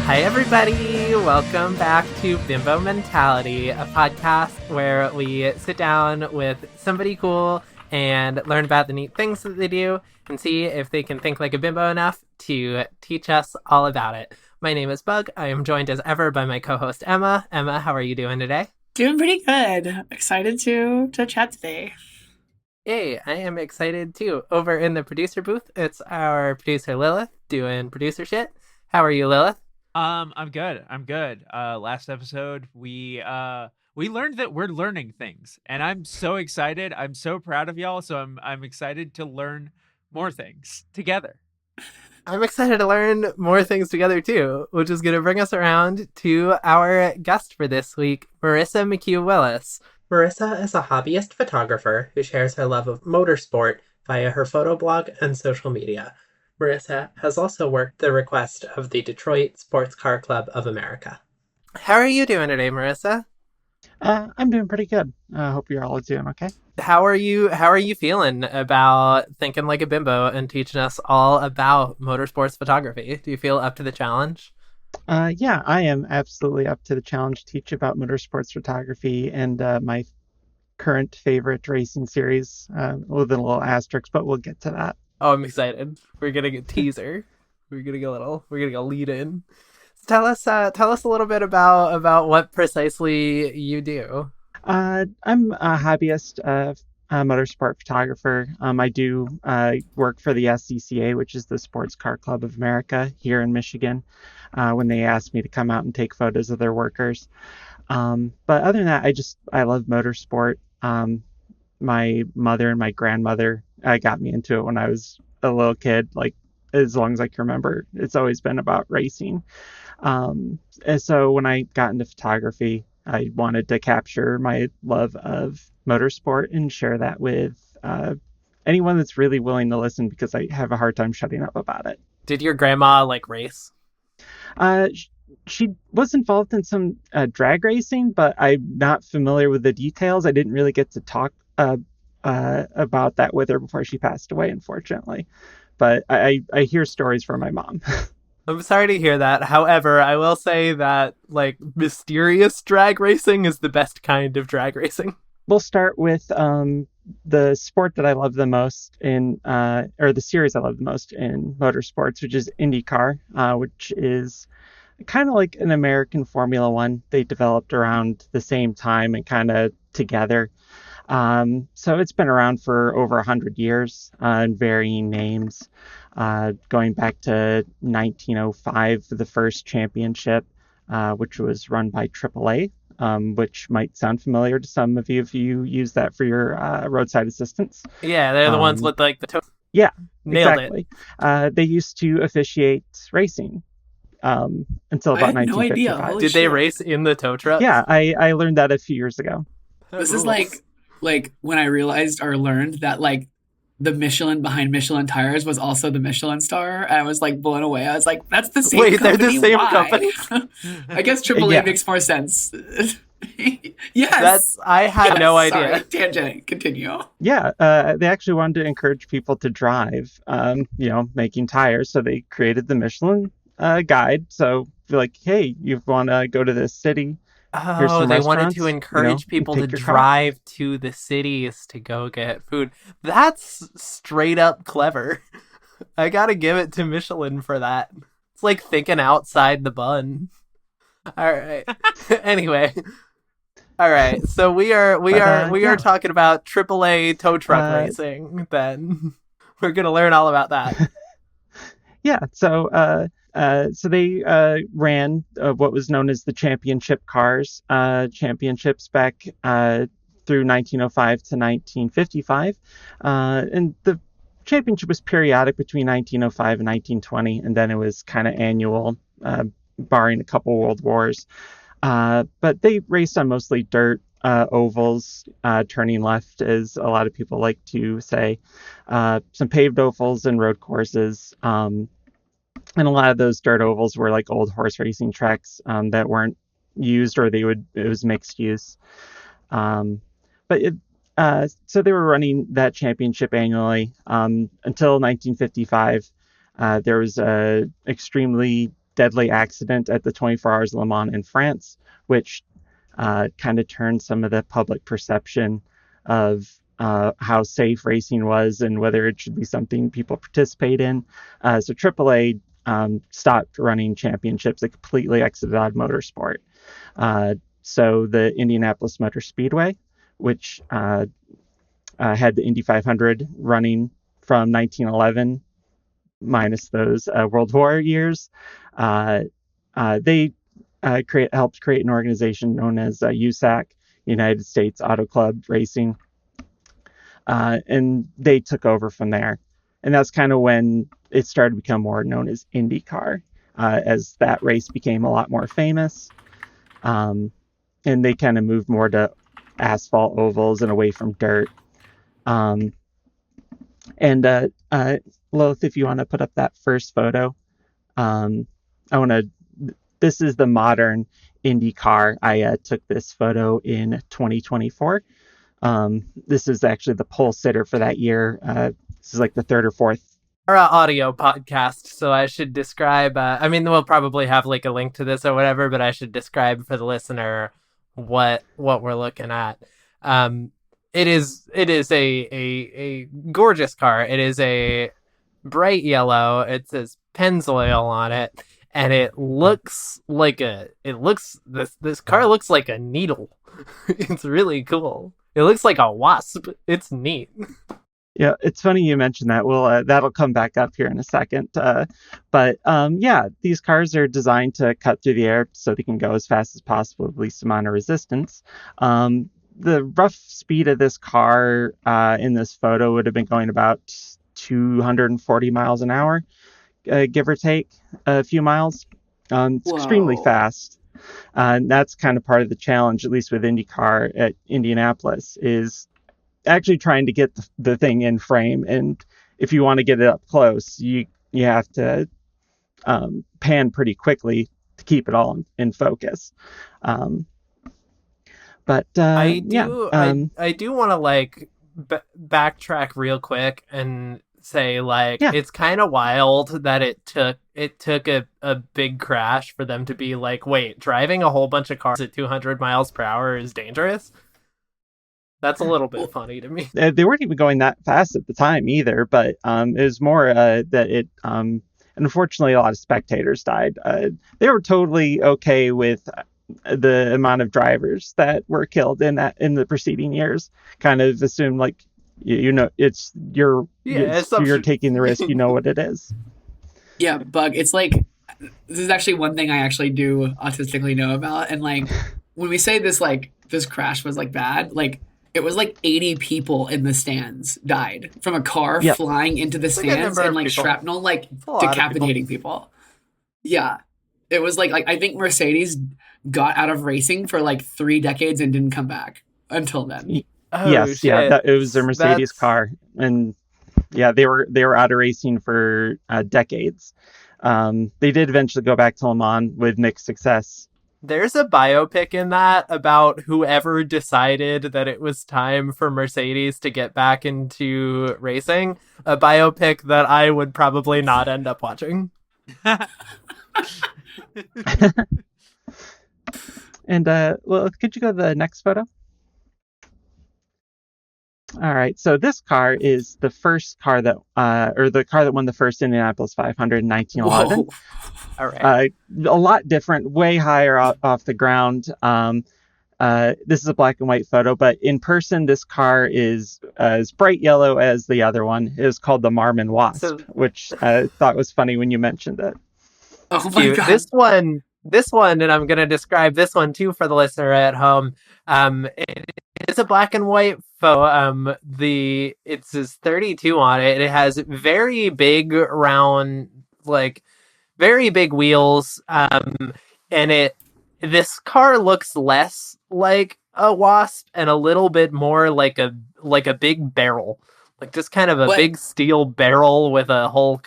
Hi, everybody. Welcome back to Bimbo Mentality, a podcast where we sit down with somebody cool and learn about the neat things that they do and see if they can think like a bimbo enough to teach us all about it. My name is Bug. I am joined as ever by my co-host, Emma. Emma, how are you doing today? Doing pretty good. Excited to chat today. Yay, I am excited too. Over in the producer booth, it's our producer, Lilith, doing producer shit. How are you, Lilith? I'm good. I'm good. Last episode we learned that we're learning things, and I'm so excited. I'm so proud of y'all. So I'm excited to learn more things together. I'm excited to learn more things together too, which is going to bring us around to our guest for this week, Marisa McCue-Willis. Marisa is a hobbyist photographer who shares her love of motorsport via her photo blog and social media. Marisa has also worked the request of the Detroit Sports Car Club of America. How are you doing today, Marisa? I'm doing pretty good. I hope you're all doing okay. How are you feeling about thinking like a bimbo and teaching us all about motorsports photography? Do you feel up to the challenge? Yeah, I am absolutely up to the challenge to teach about motorsports photography and my current favorite racing series with a little asterisk, but we'll get to that. Oh, I'm excited. We're gonna get teaser. We're gonna go lead in. So tell us a little bit about what precisely you do. I'm a hobbyist motorsport photographer. I do work for the SCCA, which is the Sports Car Club of America here in Michigan, when they asked me to come out and take photos of their workers. But other than that, I love motorsport. My mother and my grandmother got me into it when I was a little kid. Like, as long as I can remember, it's always been about racing. And so when I got into photography, I wanted to capture my love of motorsport and share that with anyone that's really willing to listen, because I have a hard time shutting up about it. Did your grandma race? She was involved in some drag racing, but I'm not familiar with the details. I didn't really get to talk about that with her before she passed away, unfortunately. But I hear stories from my mom. I'm sorry to hear that. However, I will say that mysterious drag racing is the best kind of drag racing. We'll start with the sport that I love the most or the series I love the most in motorsports, which is IndyCar, which is kind of like an American Formula One. They developed around the same time and kind of together. So it's been around for over 100 years in varying names, going back to 1905 for the first championship, which was run by AAA, which might sound familiar to some of you if you use that for your roadside assistance. Yeah, they're the ones with the Yeah, nailed exactly. They used to officiate racing until about 1955. Did they race in the tow truck? Yeah, I learned that a few years ago. This is like when I realized or learned that the Michelin behind Michelin tires was also the Michelin star, and I was blown away. I was like, that's the same company. Wait, they're the same Why? company? I guess AAA makes more sense. Yes. I had no idea. Sorry, tangent. Continue. Yeah, they actually wanted to encourage people to drive, making tires. So they created the Michelin guide. So hey, you want to go to this city? Oh, they wanted to encourage people to drive to the cities to go get food. That's straight up clever. I gotta give it to Michelin for that. It's like thinking outside the bun. All right. Anyway. All right. So we are talking about AAA tow truck racing. Then we're gonna learn all about that. Yeah. So they ran what was known as the championship cars, championships back through 1905 to 1955. And the championship was periodic between 1905 and 1920, and then it was kind of annual, barring a couple world wars. But they raced on mostly dirt, ovals, turning left, as a lot of people like to say, some paved ovals and road courses. And a lot of those dirt ovals were old horse racing tracks that weren't used, or it was mixed use. So they were running that championship annually until 1955. There was a extremely deadly accident at the 24 Hours of Le Mans in France, which kind of turned some of the public perception of how safe racing was and whether it should be something people participate in. So AAA stopped running championships. It completely exited out of motorsport. So the Indianapolis Motor Speedway, which had the Indy 500 running from 1911, minus those World War years, they helped create an organization known as USAC, United States Auto Club Racing, and they took over from there. And that's kind of when it started to become more known as IndyCar, as that race became a lot more famous. And they kind of moved more to asphalt ovals and away from dirt. Loth, if you want to put up that first photo, this is the modern IndyCar. I took this photo in 2024. This is actually the pole sitter for that year. This is like the third or fourth. Our audio podcast, so I should describe, we'll probably have like a link to this or whatever, but I should describe for the listener what we're looking at. It is a gorgeous car. It is a bright yellow. It says Pennzoil on it, and this car looks like a needle. It's really cool. It looks like a wasp. It's neat. Yeah, it's funny you mentioned that. Well, that'll come back up here in a second. But these cars are designed to cut through the air so they can go as fast as possible with least amount of resistance. The rough speed of this car in this photo would have been going about 240 miles an hour, give or take a few miles. It's extremely fast. And that's kind of part of the challenge, at least with IndyCar at Indianapolis, is actually trying to get the thing in frame. And if you want to get it up close, you have to pan pretty quickly to keep it all in focus. I do want to backtrack real quick and say it's kind of wild that it took a big crash for them to be like, wait, driving a whole bunch of cars at 200 miles per hour is dangerous. That's a little bit funny to me. They weren't even going that fast at the time either, but it was more that it and unfortunately a lot of spectators died. They were totally okay with the amount of drivers that were killed in the preceding years. Kind of assumed it's you're taking the risk, you know what it is. Yeah, Bug, it's like, this is actually one thing I actually do autistically know about, and when we say this crash was bad, it was 80 people in the stands died from a car flying into the stands and shrapnel decapitating people. Yeah. It was I think Mercedes got out of racing for 3 decades and didn't come back until then. Yes, shit. It was their Mercedes car, and they were out of racing for decades. They did eventually go back to Le Mans with mixed success. There's a biopic in that about whoever decided that it was time for Mercedes to get back into racing. A biopic that I would probably not end up watching. And could you go to the next photo? All right, so this car is the first car that, or the car that won the first Indianapolis 500 in 1911. Whoa. All right. A lot different, way higher off the ground. This is a black and white photo, but in person, this car is as bright yellow as the other one. It was called the Marmon Wasp, which I thought was funny when you mentioned it. Oh my God. This one, and I'm going to describe this one too for the listener at home. It is a black and white photo. It says 32 on it. It has very big round, very big wheels. And this car looks less like a Wasp and a little bit more like a big barrel. Just kind of a big steel barrel with a hole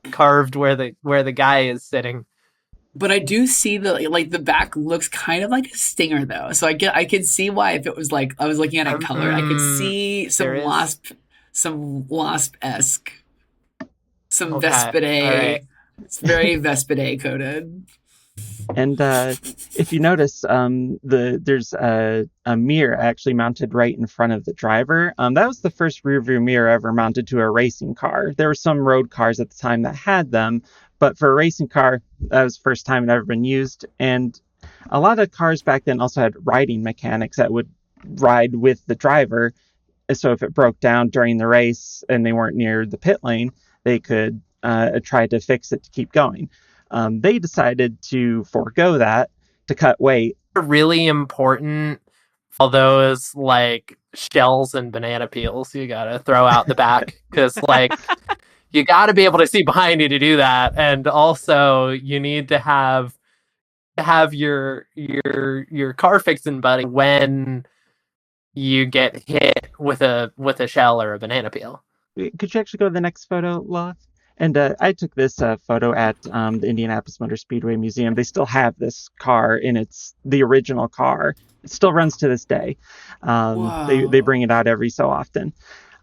carved where the guy is sitting. But I do see the back looks kind of like a Stinger though, so I can see why if it was I was looking at it color, I could see some Wasp-esque, some Vespide. Right. It's very Vespide coded. And if you notice, there's a mirror actually mounted right in front of the driver. That was the first rear view mirror ever mounted to a racing car. There were some road cars at the time that had them, but for a racing car, that was the first time it ever been used. And a lot of cars back then also had riding mechanics that would ride with the driver. So if it broke down during the race and they weren't near the pit lane, they could try to fix it to keep going. They decided to forego that to cut weight. Really important. All those like shells and banana peels you gotta throw out the back because like you gotta be able to see behind you to do that, and also you need to have your car fixing buddy when you get hit with a shell or a banana peel. Could you actually go to the next photo, Loth? And I took this photo at the Indianapolis Motor Speedway Museum. They still have this car, and it's the original car. It still runs to this day. They bring it out every so often.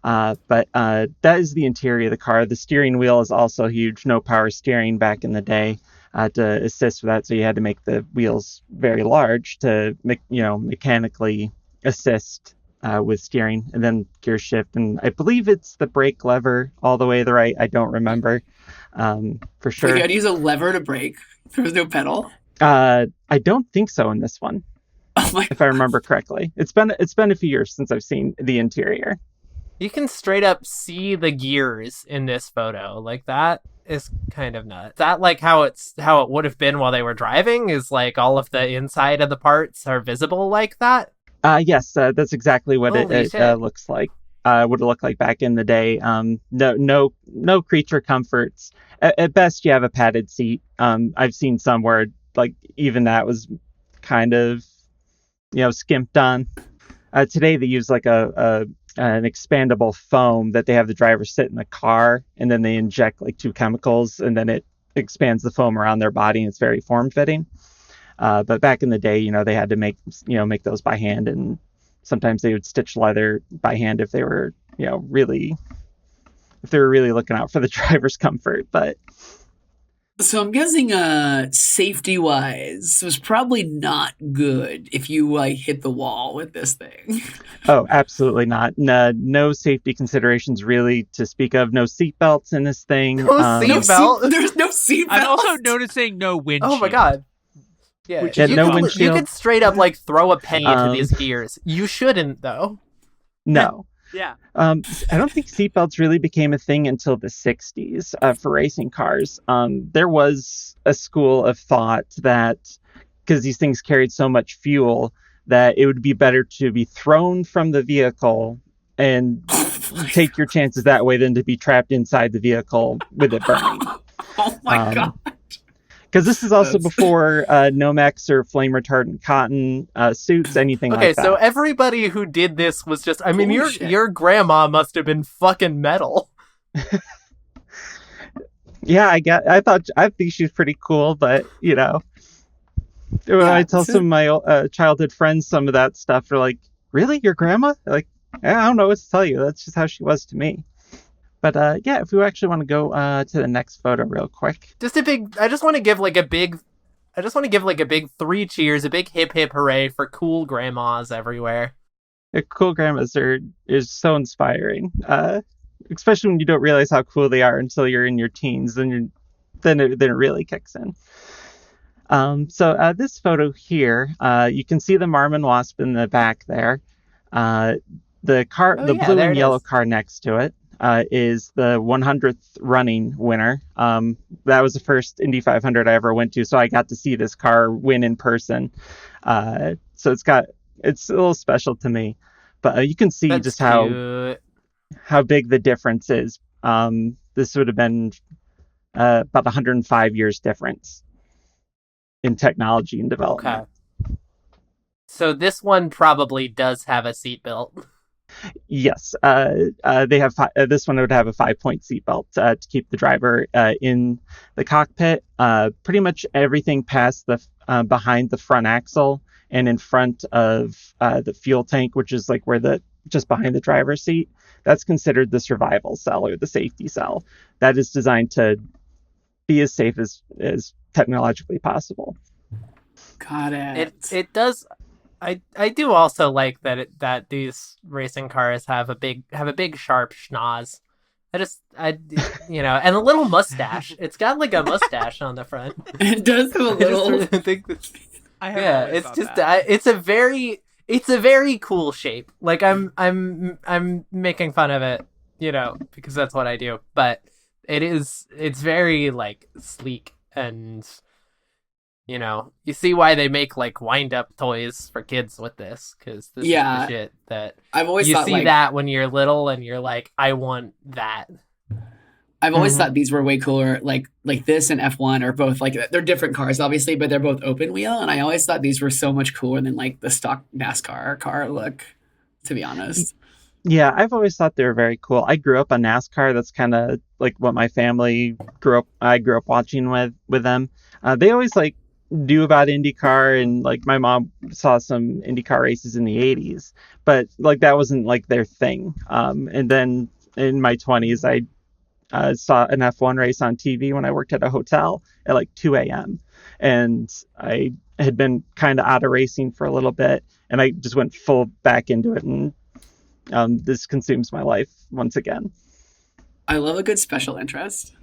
But that is the interior of the car. The steering wheel is also huge. No power steering back in the day to assist with that. So you had to make the wheels very large to mechanically assist with steering, and then gear shift, and I believe it's the brake lever all the way to the right. I don't remember for sure. Wait, you had to use a lever to brake? There was no pedal? I don't think so in this one. If I remember correctly. It's been a few years since I've seen the interior. You can straight up see the gears in this photo. Like that is kind of nuts. That like how it would have been while they were driving is like all of the inside of the parts are visible like that. Yes, that's exactly what it looks like. Would it look like back in the day? No creature comforts. At best, you have a padded seat. I've seen some where like even that was kind of skimped on. Today they use like an expandable foam that they have the driver sit in the car, and then they inject like two chemicals, and then it expands the foam around their body, and it's very form fitting. But back in the day, they had to make those by hand, and sometimes they would stitch leather by hand if they were, really looking out for the driver's comfort. But so I'm guessing, safety wise, it was probably not good if you hit the wall with this thing. Oh, absolutely not. No safety considerations really to speak of. No seatbelts in this thing. No seatbelt. There's no seatbelt. I'm also noticing no windshield. Oh my god. Yeah, windshield. You could straight up like throw a penny into these gears. You shouldn't though. No. Yeah. I don't think seatbelts really became a thing until the 60s for racing cars. There was a school of thought that because these things carried so much fuel that it would be better to be thrown from the vehicle and take your chances that way than to be trapped inside the vehicle with it burning. Oh my god. Because this is also before Nomex or flame retardant cotton suits, anything like that. Okay, so everybody who did this was just... I mean, your grandma must have been fucking metal. Yeah, I think she's pretty cool, but, when I tell some of my childhood friends some of that stuff, they're like, really? Your grandma? They're like, I don't know what to tell you. That's just how she was to me. But if we actually want to go to the next photo real quick. I just want to give like a big 3 cheers, a big hip hip hooray for cool grandmas everywhere. Cool grandmas is so inspiring, especially when you don't realize how cool they are until you're in your teens. Then it really kicks in. So this photo here, you can see the Marmon Wasp in the back there. The blue and yellow car next to it. Is the 100th running winner. That was the first Indy 500 I ever went to, so I got to see this car win in person. So it's a little special to me. But you can see just how big the difference is. This would have been about 105 years difference in technology and development. Okay. So this one probably does have a seatbelt. Yes, they have. This one would have a 5-point seatbelt to keep the driver in the cockpit. Pretty much everything past the behind the front axle and in front of the fuel tank, which is like just behind the driver's seat. That's considered the survival cell or the safety cell. That is designed to be as safe as technologically possible. Got it. It does. I do also like that these racing cars have a big sharp schnoz. And a little mustache. It's got like a mustache on the front. It does have a little. It's a very cool shape. Like I'm making fun of it, because that's what I do. But it's very like sleek, and you see why they make like wind up toys for kids with this, because this is the shit that I've always you thought, see that when you're little and you're like, I want that. I've always thought these were way cooler. Like this and F1 are both like, they're different cars, obviously, but they're both open wheel. And I always thought these were so much cooler than like the stock NASCAR car look, to be honest. Yeah, I've always thought they were very cool. I grew up on NASCAR. That's kind of like what my family I grew up watching with them. They always like knew about IndyCar, and like my mom saw some IndyCar races in the 80s, but like that wasn't like their thing. And then in my 20s, I saw an F1 race on TV when I worked at a hotel at like 2 a.m. And I had been kind of out of racing for a little bit, and I just went full back into it, and this consumes my life once again. I love a good special interest.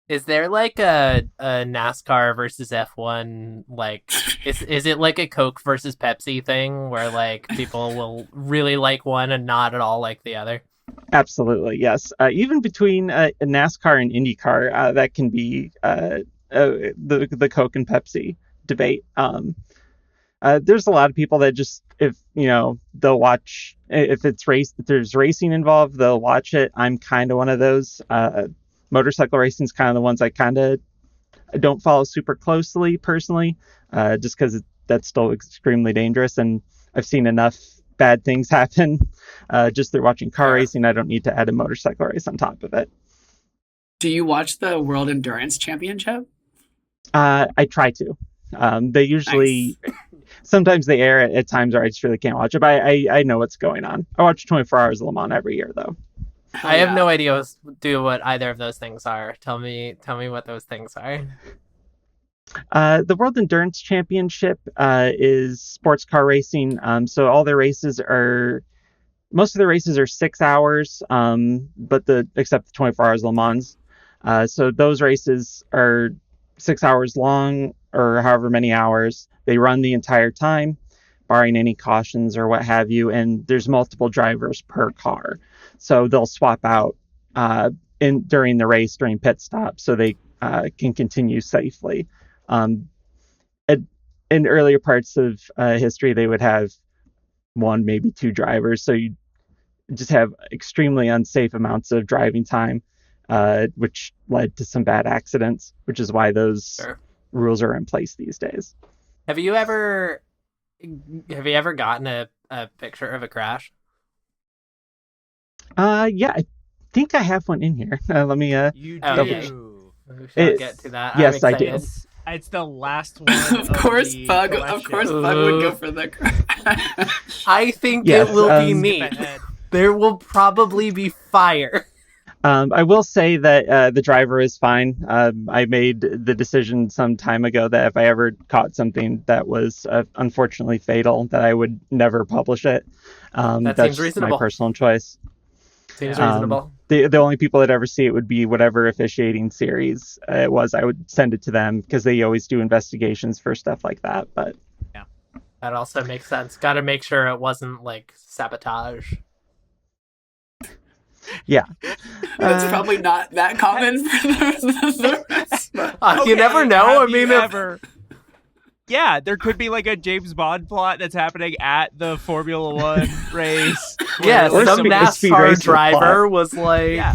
Is there like a NASCAR versus F1, like, is it like a Coke versus Pepsi thing where like people will really like one and not at all like the other? Absolutely, yes. Even between NASCAR and IndyCar, that can be the Coke and Pepsi debate. There's a lot of people that just, if they'll watch, if there's racing involved, they'll watch it. I'm kind of one of those. Motorcycle racing is kind of the ones I don't follow super closely personally, just because that's still extremely dangerous, and I've seen enough bad things happen just through watching car racing. I don't need to add a motorcycle race on top of it. Do you watch the World Endurance Championship? I try to. They usually, sometimes they air at times where I just really can't watch it, but I know what's going on. I watch 24 Hours of Le Mans every year, though. I have no idea what either of those things are. Tell me what those things are. The World Endurance Championship is sports car racing. So all their races most of the races are 6 hours, but except the 24 Hours Le Mans. So those races are 6 hours long, or however many hours. They run the entire time, barring any cautions or what have you. And there's multiple drivers per car. So they'll swap out during the race, during pit stops, so they can continue safely. In earlier parts of history, they would have one, maybe two drivers. So you just have extremely unsafe amounts of driving time, which led to some bad accidents, which is why those rules are in place these days. Have you ever gotten a picture of a crash? Yeah, I think I have one in here. Let me You do. We should get to that. Yes, I do. It's the last one. Of course, Bug would go for the crash. I think it will be neat. There will probably be fire. I will say that the driver is fine. I made the decision some time ago that if I ever caught something that was unfortunately fatal, that I would never publish it. That that's seems reasonable. My personal choice. Seems reasonable. The only people that ever see it would be whatever officiating series it was. I would send it to them because they always do investigations for stuff like that. But yeah, that also makes sense. Got to make sure it wasn't like sabotage. Yeah, that's probably not that common for the rest. You never know. I mean, yeah, there could be like a James Bond plot that's happening at the Formula One race. Yeah, some NASCAR driver was like, yeah.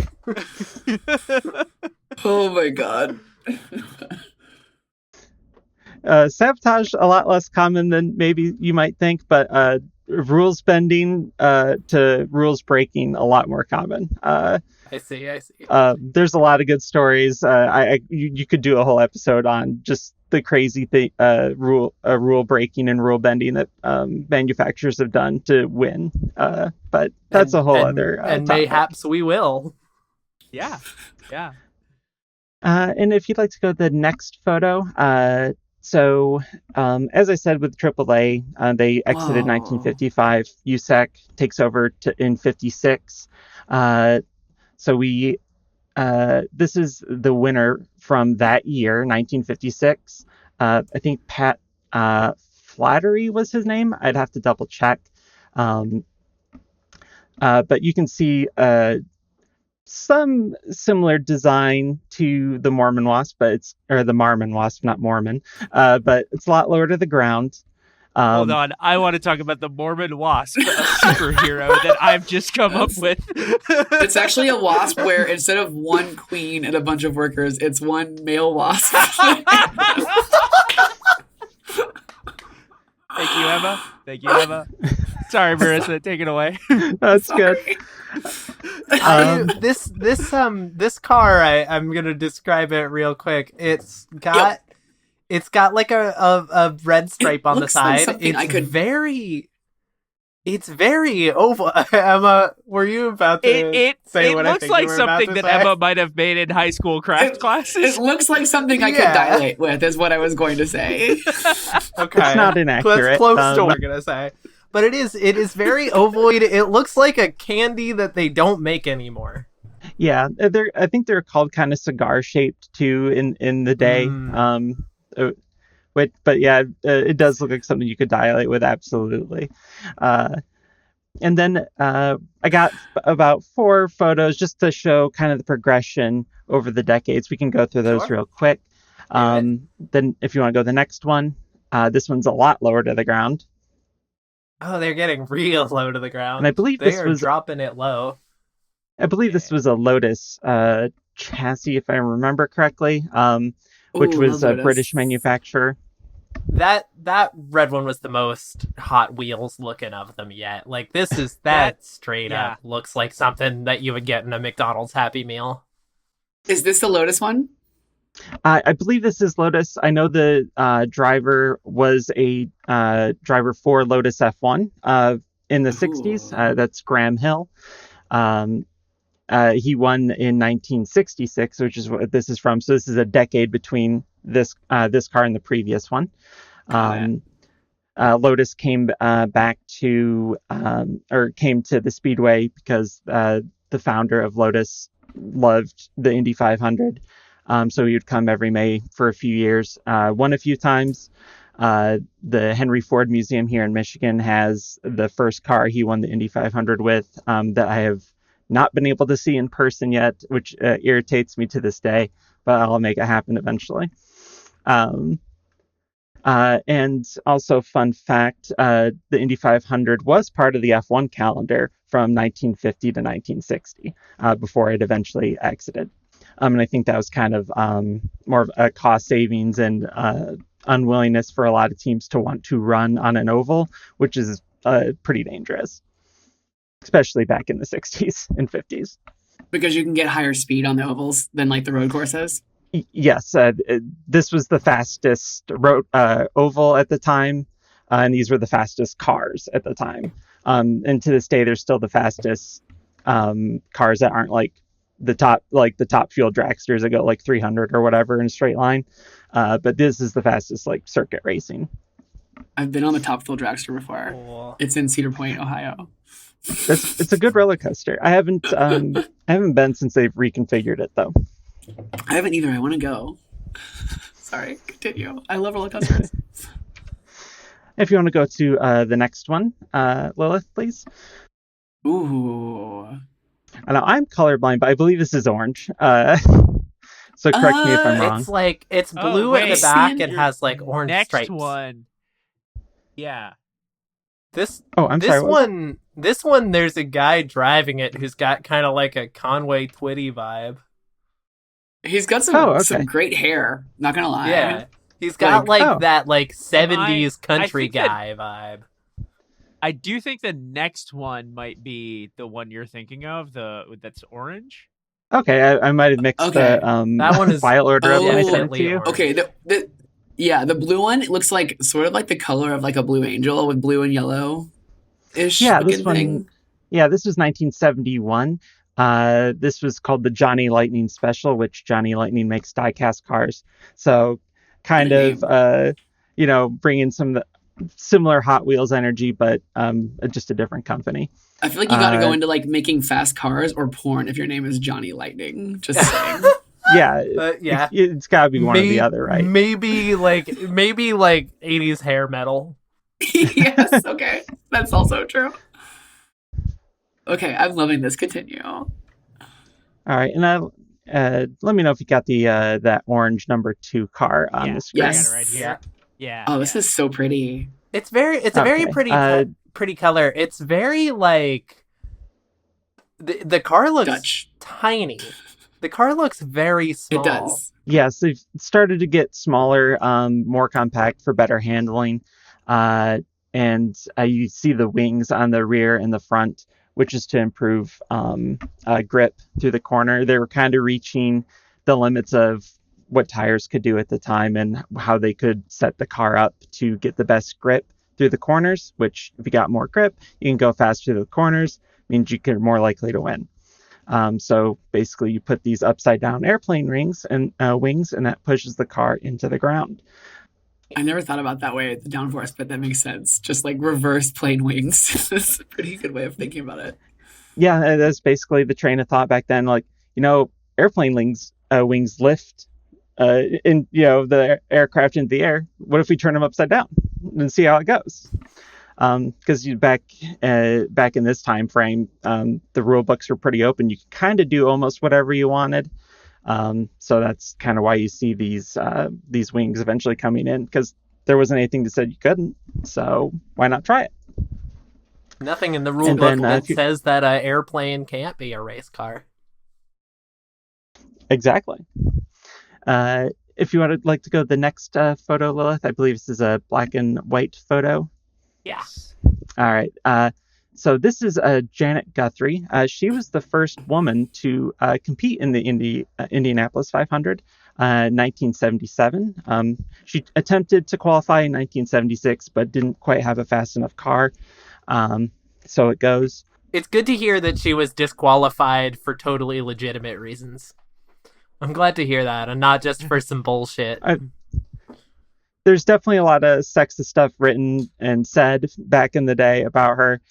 Oh my god. Sabotage a lot less common than maybe you might think, but rules bending to rules breaking a lot more common. I see. There's a lot of good stories. You could do a whole episode on just the crazy thing, rule breaking and rule bending that manufacturers have done to win. But that's a whole other. And topic. Mayhaps we will. Yeah. And if you'd like to go to the next photo, as I said with AAA, they exited Whoa. 1955. USAC takes over in 56. This is the winner from that year, 1956. I think Pat Flattery was his name. I'd have to double check. But you can see some similar design to the Mormon Wasp, the Marmon Wasp, not Mormon, but it's a lot lower to the ground. Hold on, I want to talk about the Mormon Wasp, a superhero that I've just come up with. It's actually a wasp where instead of one queen and a bunch of workers, it's one male wasp. Thank you, Emma. Sorry, Marissa, take it away. That's good. This car, I'm gonna describe it real quick. It's got like a red stripe on the side. It's very oval. Emma, were you about to say what I think you were about to say? It looks like something that Emma might have made in high school craft classes. It looks like something I could dilate with, is what I was going to say. Okay, it's not inaccurate. That's close to what I'm gonna say. But it is very ovoid. It looks like a candy that they don't make anymore. Yeah, I think they're called kind of cigar shaped too in the day. But yeah, it does look like something you could dilate with, absolutely. And then I got about 4 photos just to show kind of the progression over the decades. We can go through those real quick. Then if you want to go to the next one, this one's a lot lower to the ground. Oh, they're getting real low to the ground. And I believe they are dropping it low. I believe this was a Lotus chassis, if I remember correctly, which was a British manufacturer. That red one was the most Hot Wheels looking of them yet. Like, this is that straight up looks like something that you would get in a McDonald's Happy Meal. Is this the Lotus one? I believe this is Lotus. I know the driver was a driver for Lotus F1 in the 60s. That's Graham Hill. He won in 1966, which is what this is from. So this is a decade between this car and the previous one. Lotus came came to the Speedway because the founder of Lotus loved the Indy 500. So he would come every May for a few years, won a few times. The Henry Ford Museum here in Michigan has the first car he won the Indy 500 with that I have not been able to see in person yet, which irritates me to this day, but I'll make it happen eventually. And also, fun fact, the Indy 500 was part of the F1 calendar from 1950 to 1960 before it eventually exited. And I think that was kind of more of a cost savings and unwillingness for a lot of teams to want to run on an oval, which is pretty dangerous, especially back in the 60s and 50s. Because you can get higher speed on the ovals than like the road courses? Yes. This was the fastest oval at the time, and these were the fastest cars at the time. And to this day, they're still the fastest cars that aren't like the top fuel dragsters that go like 300 or whatever in a straight line. But this is the fastest like circuit racing. I've been on the top fuel dragster before. Cool. It's in Cedar Point, Ohio. It's a good roller coaster. I haven't been since they've reconfigured it though. I haven't either. I want to go. Sorry, continue. I love roller coasters. If you want to go to the next one, Lilith, please. Ooh. I know I'm colorblind, but I believe this is orange. So correct me if I'm wrong. It's like it's blue at the back and has like orange next stripes. One. Yeah. This sorry, this one there's a guy driving it who's got kind of like a Conway Twitty vibe. He's got some great hair, not gonna lie. Yeah. He's got that 70s country guy vibe. I do think the next one might be the one you're thinking of, that's orange. Okay, I might have mixed the that one is file order up when I sent it definitely to you. orange. Okay, the blue one, it looks like sort of like the color of like a blue angel with blue and yellow ish. Yeah, this one. Yeah, this was 1971. This was called the Johnny Lightning Special, which Johnny Lightning makes die-cast cars. So kind of, bringing some similar Hot Wheels energy, but just a different company. I feel like you got to go into like making fast cars or porn if your name is Johnny Lightning. Just saying. Yeah, yeah. It's got to be one or the other, right? Maybe like 80s hair metal. Yes, okay. That's also true. Okay, I'm loving this. Continue. All right, and let me know if you got the that orange number 2 car on the screen. Yes. I got it right here. Yeah. Oh, this is so pretty. It's a very pretty color. It's very like the car looks Dutch. tiny. The car looks very small. It does. Yes, they've started to get smaller, more compact for better handling. And you see the wings on the rear and the front, which is to improve grip through the corner. They were kind of reaching the limits of what tires could do at the time and how they could set the car up to get the best grip through the corners, which if you got more grip, you can go faster through the corners, means you're more likely to win. So basically you put these upside down airplane wings and that pushes the car into the ground. I never thought about that way, the downforce, but that makes sense. Just like reverse plane wings. That's a pretty good way of thinking about it. Yeah, that's basically the train of thought back then. Like, airplane wings lift the aircraft into the air. What if we turn them upside down and see how it goes? Because back in this time frame, the rule books were pretty open. You could kind of do almost whatever you wanted. So that's kind of why you see these wings eventually coming in, because there wasn't anything that said you couldn't. So why not try it? Nothing in the rule book that says that an airplane can't be a race car. Exactly. If you would like to go to the next photo, Lilith, I believe this is a black and white photo. Yes. All right. So this is Janet Guthrie. She was the first woman to compete in the Indianapolis 500, 1977. She attempted to qualify in 1976, but didn't quite have a fast enough car. So it goes. It's good to hear that she was disqualified for totally legitimate reasons. I'm glad to hear that, and not just for some bullshit. There's definitely a lot of sexist stuff written and said back in the day about her.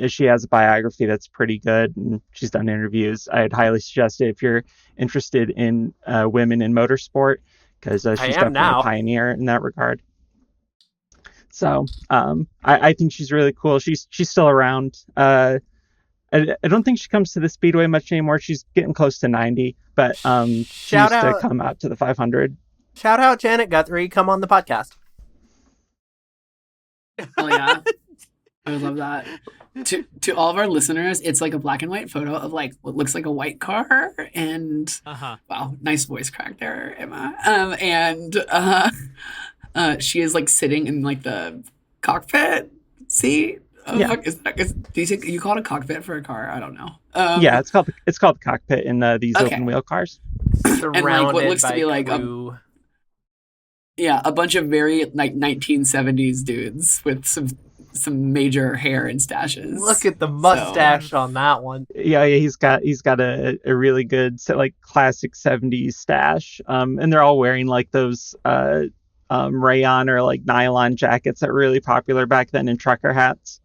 She has a biography that's pretty good, and she's done interviews. I'd highly suggest it if you're interested in women in motorsport, because she's definitely a pioneer in that regard. So I think she's really cool. She's still around. I don't think she comes to the Speedway much anymore. She's getting close to 90, but she used to come out to the 500. Shout out Janet Guthrie, come on the podcast. Oh yeah. I would love that. To all of our listeners, it's like a black and white photo of like what looks like a white car, and wow, nice voice crack there, Emma. She is like sitting in like the cockpit seat. Do you call it a cockpit for a car? I don't know. Yeah, it's called the cockpit in these open wheel cars. And like what looks to be like a bunch of very like 1970s dudes with some major hair and stashes. Look at the mustache on that one. Yeah, he's got a really good like classic 70s stash. And they're all wearing like those rayon or like nylon jackets that were really popular back then, in trucker hats.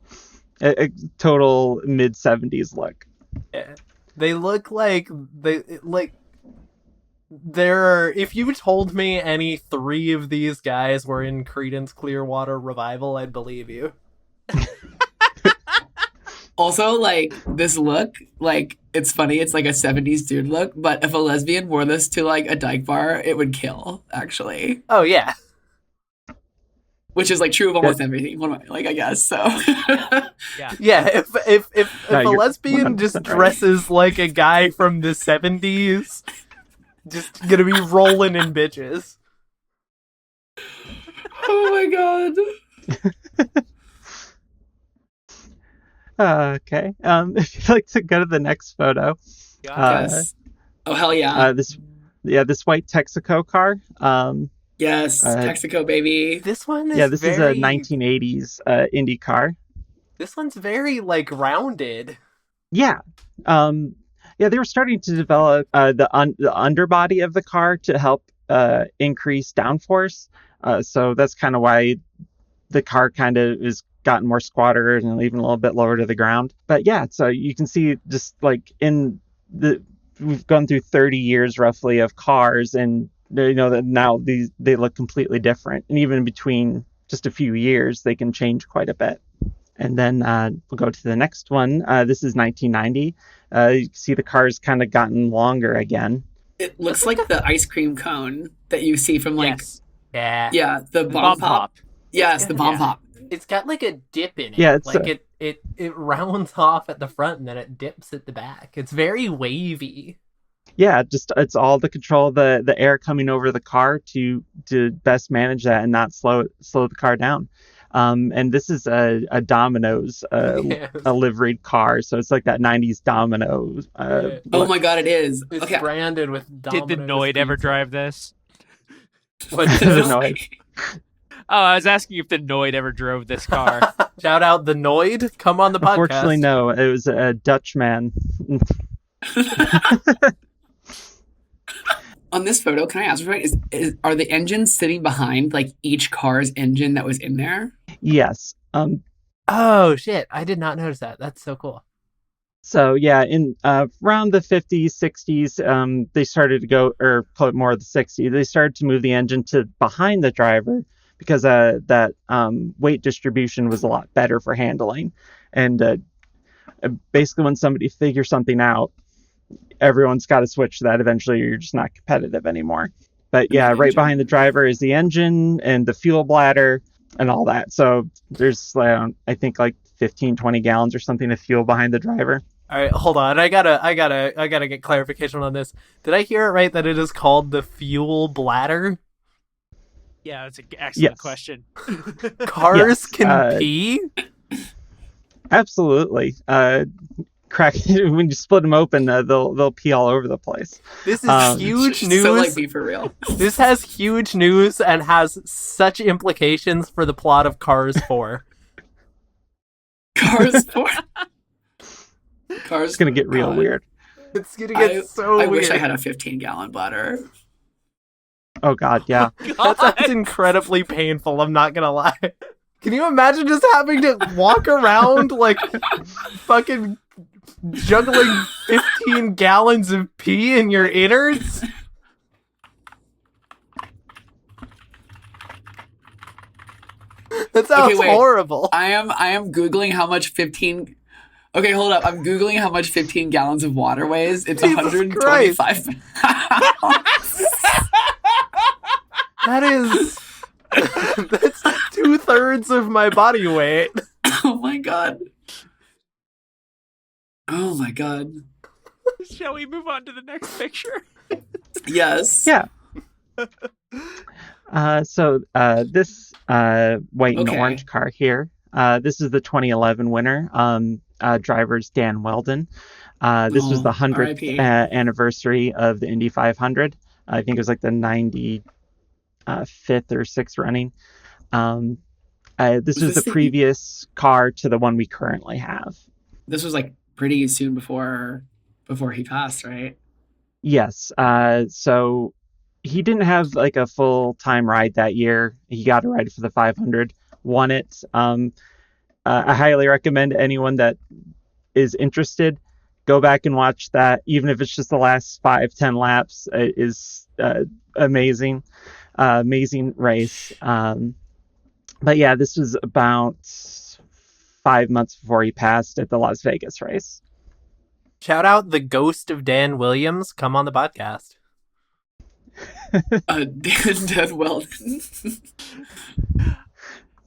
A total mid 70s look. Yeah. They look like if you told me any 3 of these guys were in Creedence Clearwater Revival, I'd believe you. Also, like, this look, like, it's funny, it's like a 70s dude look, but if a lesbian wore this to like a dyke bar, it would kill, actually. Oh yeah. Which is like true of almost everything, like, I guess. So yeah, if a lesbian just dresses like a guy from the 70s, just gonna be rolling in bitches. Oh my god. Okay. If you'd like to go to the next photo. Yes. Oh hell yeah. This white Texaco car. Yes, Texaco baby. This one is this is a 1980s Indy car. This one's very like rounded. Yeah. Yeah, they were starting to develop the underbody of the car to help increase downforce. So that's kind of why the car kind of is gotten more squattered and even a little bit lower to the ground. But yeah, so you can see just like we've gone through 30 years roughly of cars, and that now they look completely different, and even between just a few years they can change quite a bit. And then we'll go to the next one. This is 1990. You can see the car's kind of gotten longer again. It looks like the ice cream cone that you see from like the bomb pop. Yes, the bomb pop. It's got like a dip in it. Yeah, it's like it rounds off at the front and then it dips at the back. It's very wavy. Yeah, just it's all the control of the air coming over the car to best manage that and not slow the car down. And this is a Domino's, a liveried car, so it's like that 90s Domino's. Oh my god, it is. It's branded with Domino's. Did the Noid ever drive this? What is the Noid? Oh, I was asking if the Noid ever drove this car. Shout out the Noid. Come on the podcast. Unfortunately, no. It was a Dutchman. On this photo, can I ask right? Are the engines sitting behind like each car's engine that was in there? Yes. Oh shit! I did not notice that. That's so cool. So yeah, in around the 50s, 60s, they started to go, or more of the 60s, they started to move the engine to behind the driver because that weight distribution was a lot better for handling. And basically, when somebody figures something out, everyone's got to switch to that. Eventually, you're just not competitive anymore. But yeah, right behind the driver is the engine and the fuel bladder and all that. So there's, I think, like 15, 20 gallons or something of fuel behind the driver. All right, hold on. I gotta get clarification on this. Did I hear it right that it is called the fuel bladder? Yeah, that's an excellent question. Cars can pee? Absolutely. When you split them open, they'll pee all over the place. This is huge news. So like, be for real. This has huge news and has such implications for the plot of Cars 4. Cars 4. It's gonna get real weird. It's gonna get so weird. I wish I had a 15-gallon bladder. Oh god, yeah. That sounds incredibly painful, I'm not gonna lie. Can you imagine just having to walk around like fucking juggling 15 gallons of pee in your innards? That sounds horrible. I am Googling how much 15... Okay, hold up. I'm Googling how much 15 gallons of water weighs. It's 125 pounds. That is... That's 2/3 of my body weight. Oh my god. Oh my god. Shall we move on to the next picture? Yes. Yeah. So this white and orange car here, this is the 2011 winner. Driver's Dan Weldon. This was the 100th anniversary of the Indy 500. I think it was like the 95th or 6th running. This was the previous car to the one we currently have. This was like pretty soon before he passed, right? Yes. So he didn't have like a full-time ride that year. He got a ride for the 500, won it. I highly recommend anyone that is interested, go back and watch that, even if it's just the last 5-10 laps. It is amazing race. But yeah, this was about 5 months before he passed at the Las Vegas race. Shout out the ghost of Dan Williams. Come on the podcast. Dan Weldon.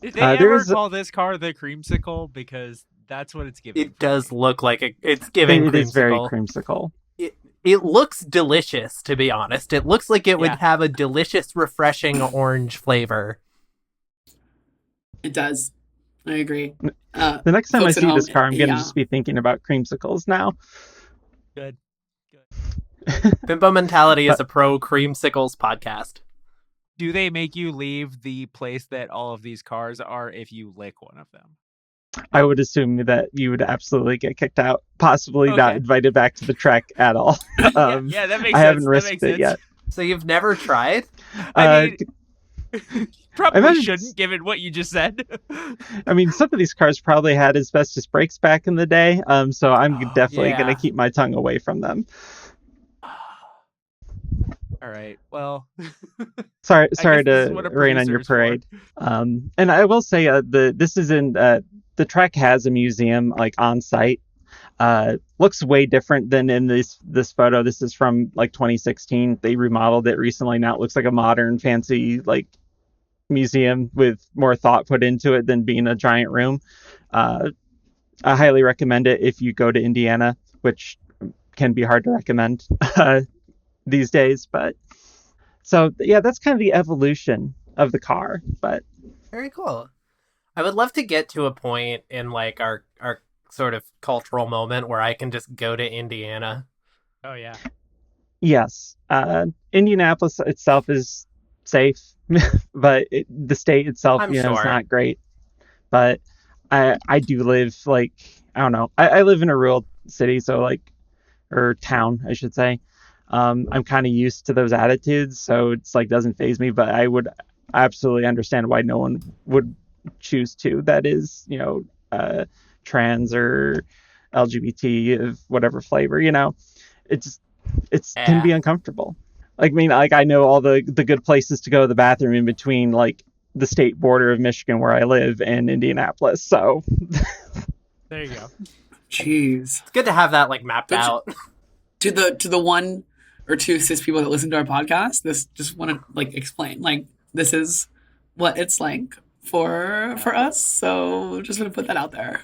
Did they ever call this car the creamsicle? Because that's what it's giving. It does look like it's giving creamsicle. It is very creamsicle. It looks delicious, to be honest. It looks like it would have a delicious, refreshing orange flavor. It does. I agree. The next time I see this car, I'm going to just be thinking about creamsicles now. Good. Bimbo Mentality is a pro creamsicles podcast. Do they make you leave the place that all of these cars are if you lick one of them? I would assume that you would absolutely get kicked out, possibly not invited back to the track at all. Yeah, that makes I sense. haven't risked it yet. So you've never tried? I mean, probably I shouldn't, given what you just said. I mean, some of these cars probably had asbestos brakes back in the day, so I'm definitely going to keep my tongue away from them. All right. Well, sorry to rain on your parade. And I will say, this is in the track has a museum like on site. Looks way different than in this photo. This is from like 2016. They remodeled it recently. Now it looks like a modern, fancy like museum with more thought put into it than being a giant room. I highly recommend it if you go to Indiana, which can be hard to recommend these days. But so yeah, that's kind of the evolution of the car. But very cool. I would love to get to a point in like our sort of cultural moment where I can just go to Indiana. Oh yeah. Yes. Indianapolis itself is safe, but the state itself, is not great. But I do live like, I don't know. I live in a rural city, so like, or town, I should say. I'm kind of used to those attitudes, so it's like doesn't faze me, but I would absolutely understand why no one would choose to. That is, trans or LGBT of whatever flavor, it's can be uncomfortable. Like, I mean, like I know all the good places to go to the bathroom in between like the state border of Michigan where I live and Indianapolis. So there you go. Jeez, it's good to have that like mapped out. To the 1 or 2 cis people that listen to our podcast, this just want to like explain, like this is what it's like for us. So just want to put that out there.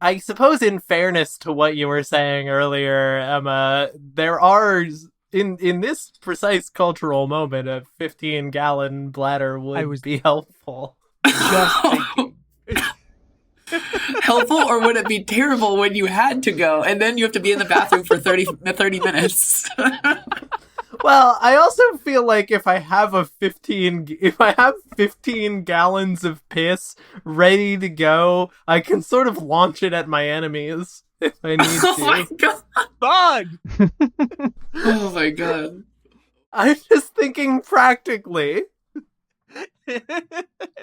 I suppose in fairness to what you were saying earlier, Emma, there are in this precise cultural moment a 15-gallon bladder would be helpful. Just thinking. Helpful, or would it be terrible when you had to go and then you have to be in the bathroom for 30 minutes? Well, I also feel like if I have 15 gallons of piss ready to go, I can sort of launch it at my enemies if I need to. Oh my god. Bug! Oh my god. I'm just thinking practically.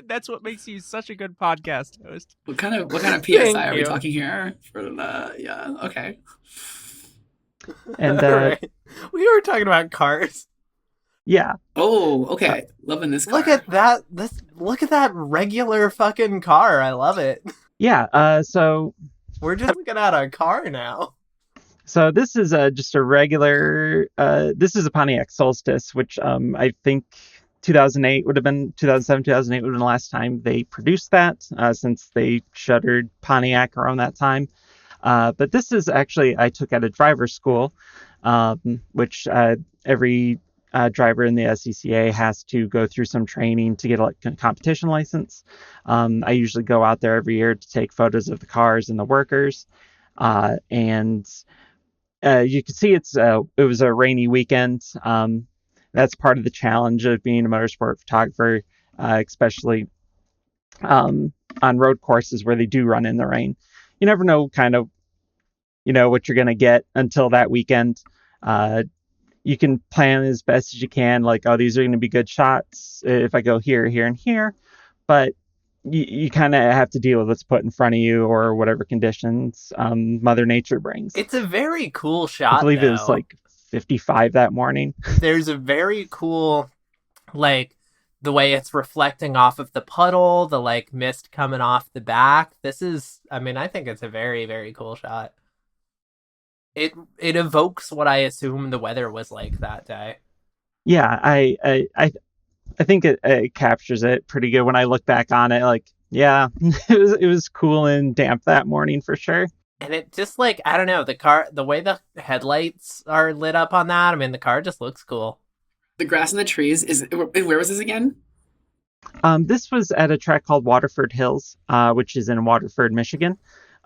That's what makes you such a good podcast host. What kind of PSI are we talking here? Okay. And right. We were talking about cars. Yeah. Oh, okay. Loving this car. Look at that. Look at that regular fucking car. I love it. Yeah. So we're just looking at a car now. So this is just a regular. This is a Pontiac Solstice, which I think 2007, 2008 would have been the last time they produced that, since they shuttered Pontiac around that time. But this is actually, I took at a driver's school, which every driver in the SCCA has to go through some training to get a competition license. I usually go out there every year to take photos of the cars and the workers. And you can see it was a rainy weekend. That's part of the challenge of being a motorsport photographer, especially on road courses where they do run in the rain. You never know what you're going to get until that weekend. You can plan as best as you can, like, oh, these are going to be good shots if I go here, here, and here. But you kind of have to deal with what's put in front of you or whatever conditions Mother Nature brings. It's a very cool shot, I believe it was like 55 that morning. There's a very cool, like, the way it's reflecting off of the puddle, the like mist coming off the back. This is, I mean, I think it's a very, very cool shot. It evokes what I assume the weather was like that day. Yeah, I think it captures it pretty good when I look back on it. Like, yeah, it was cool and damp that morning for sure. And it just like, I don't know, the way the headlights are lit up on that, I mean, the car just looks cool. The grass and the trees, where was this again? This was at a track called Waterford Hills, which is in Waterford, Michigan.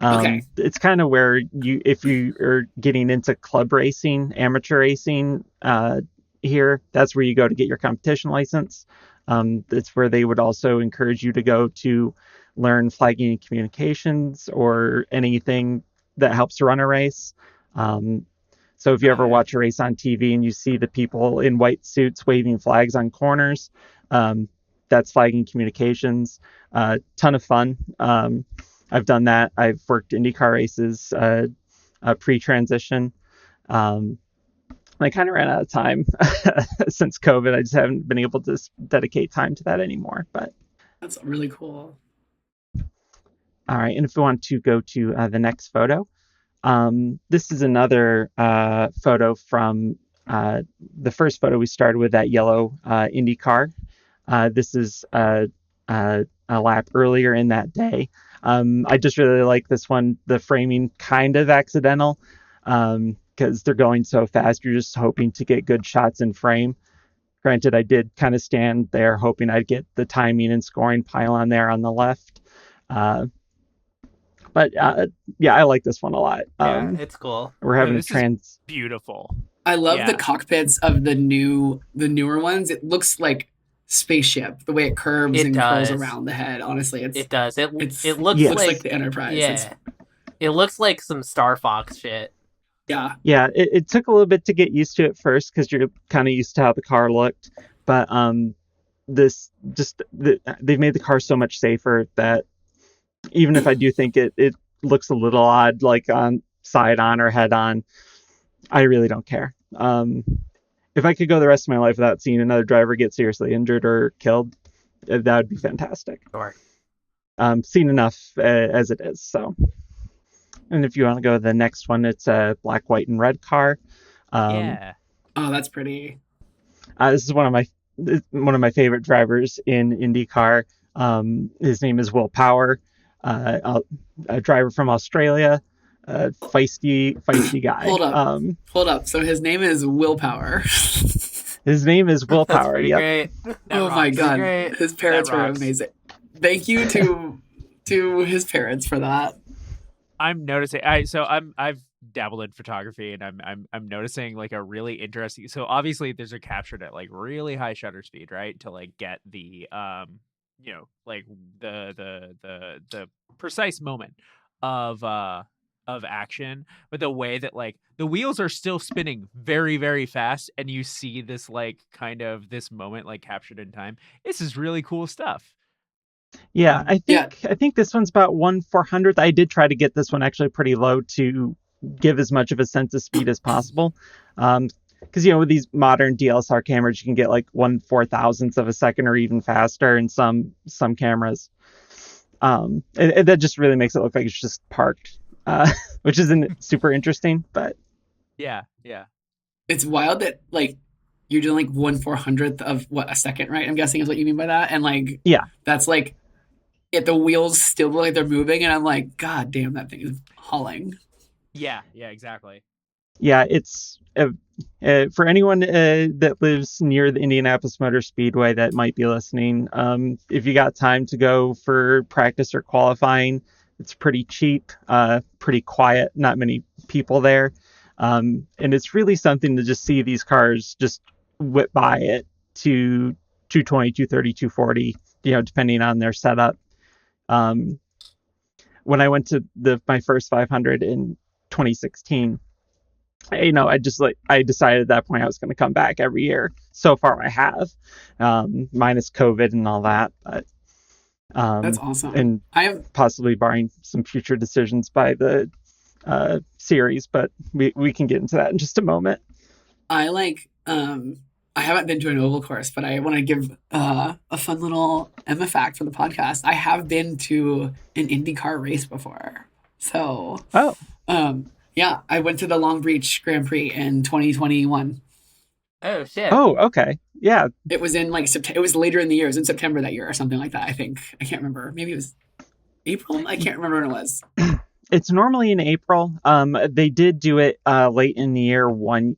Okay. It's kind of where if you are getting into club racing, amateur racing here, that's where you go to get your competition license. It's where they would also encourage you to go to learn flagging and communications or anything that helps run a race. So if you ever watch a race on TV and you see the people in white suits waving flags on corners, that's flagging communications. Ton of fun. I've done that. I've worked IndyCar races pre-transition. I kind of ran out of time since COVID. I just haven't been able to dedicate time to that anymore. But that's really cool. All right, and if we want to go to the next photo, this is another photo from the first photo we started with, that yellow IndyCar. This is a lap earlier in that day. I just really like this one. The framing kind of accidental because they're going so fast. You're just hoping to get good shots in frame. Granted, I did kind of stand there hoping I'd get the timing and scoring pylon there on the left. But yeah, I like this one a lot. Yeah, it's cool. We're having beautiful. I love the cockpits of the newer ones. It looks like spaceship, the way it curves and curls around the head. Honestly, it does. It looks like the Enterprise. Yeah, it looks like some Star Fox shit. Yeah. Yeah, it took a little bit to get used to it first because you're kind of used to how the car looked, but they've made the car so much safer that even if I do think it looks a little odd, like on side on or head on, I really don't care. If I could go the rest of my life without seeing another driver get seriously injured or killed, that would be fantastic. Sure. Seen enough as it is. So, and if you want to go to the next one, it's a black, white, and red car. Yeah. Oh, that's pretty. This is one of my favorite drivers in IndyCar. His name is Will Power. A driver from Australia, feisty guy. Hold up. So his name is Willpower. His name is Willpower. Yep. Oh my god, his parents were amazing. Thank you to his parents for that. I'm noticing. I've dabbled in photography, and I'm noticing like a really interesting. So obviously, there's a captured at like really high shutter speed, right, to like get the like the precise moment of action, but the way that like the wheels are still spinning very, very fast, and you see this like kind of this moment like captured in time. This is really cool stuff. Yeah, I think this one's about 1/400th. I did try to get this one actually pretty low to give as much of a sense of speed as possible. Because with these modern DSLR cameras, you can get like 1/4000th of a second or even faster in some cameras. That just really makes it look like it's just parked, which isn't super interesting. But yeah, it's wild that like you're doing like 1/400th of a second, right? I'm guessing is what you mean by that, and like that's like the wheels still look like they're moving, and I'm like, god damn, that thing is hauling. Yeah, exactly. Yeah, it's for anyone that lives near the Indianapolis Motor Speedway that might be listening. If you got time to go for practice or qualifying, it's pretty cheap, pretty quiet, not many people there. And it's really something to just see these cars just whip by it to 220, 230, 240, depending on their setup. When I went to my first 500 in 2016, I decided at that point I was going to come back every year. So far I have, minus COVID and all that, but that's awesome. And I have possibly barring some future decisions by the series, but we can get into that in just a moment. I haven't been to an oval course, but I want to give a fun little Emma fact for the podcast. I have been to an IndyCar race before. So, yeah, I went to the Long Beach Grand Prix in 2021. Oh, shit. Oh, okay. Yeah. It was in like September. It was later in the year. It was in September that year or something like that, I think. I can't remember. Maybe it was April. I can't remember when it was. It's normally in April. They did do it late in the year one